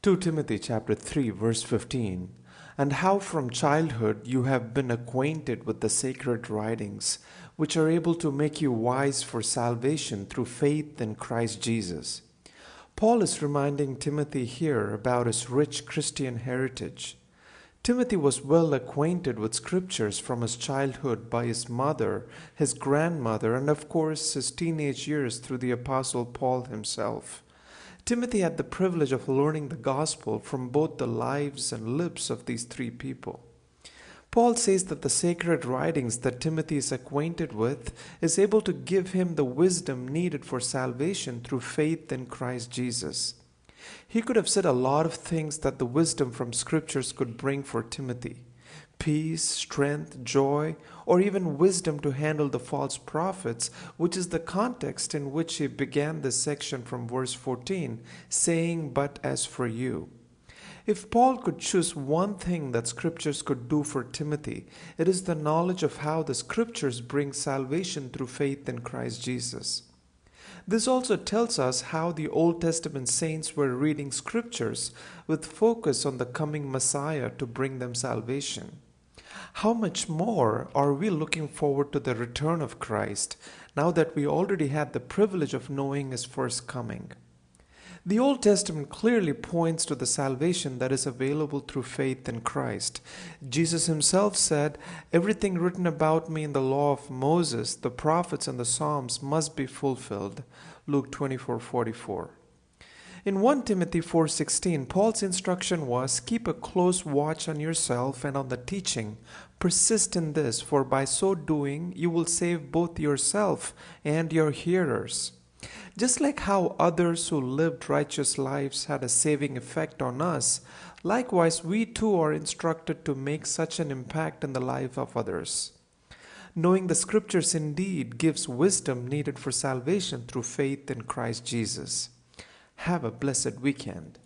2 Timothy chapter 3 verse 15, and how from childhood you have been acquainted with the sacred writings, which are able to make you wise for salvation through faith in Christ Jesus. Paul is reminding Timothy here about his rich Christian heritage. Timothy was well acquainted with scriptures from his childhood by his mother, his grandmother, and of course his teenage years through the Apostle Paul himself. Timothy had the privilege of learning the gospel from both the lives and lips of these three people. Paul says that the sacred writings that Timothy is acquainted with is able to give him the wisdom needed for salvation through faith in Christ Jesus. He could have said a lot of things that the wisdom from scriptures could bring for Timothy: peace, strength, joy, or even wisdom to handle the false prophets, which is the context in which he began this section from verse 14, saying, "But as for you." If Paul could choose one thing that scriptures could do for Timothy, it is the knowledge of how the scriptures bring salvation through faith in Christ Jesus. This also tells us how the Old Testament saints were reading scriptures with focus on the coming Messiah to bring them salvation. How much more are we looking forward to the return of Christ now that we already had the privilege of knowing his first coming? The Old Testament clearly points to the salvation that is available through faith in Christ. Jesus himself said, "Everything written about me in the law of Moses, the prophets, and the Psalms must be fulfilled." Luke 24:44. In 1 Timothy 4:16, Paul's instruction was, "Keep a close watch on yourself and on the teaching. Persist in this, for by so doing you will save both yourself and your hearers." Just like how others who lived righteous lives had a saving effect on us, likewise we too are instructed to make such an impact in the life of others. Knowing the scriptures indeed gives wisdom needed for salvation through faith in Christ Jesus. Have a blessed weekend.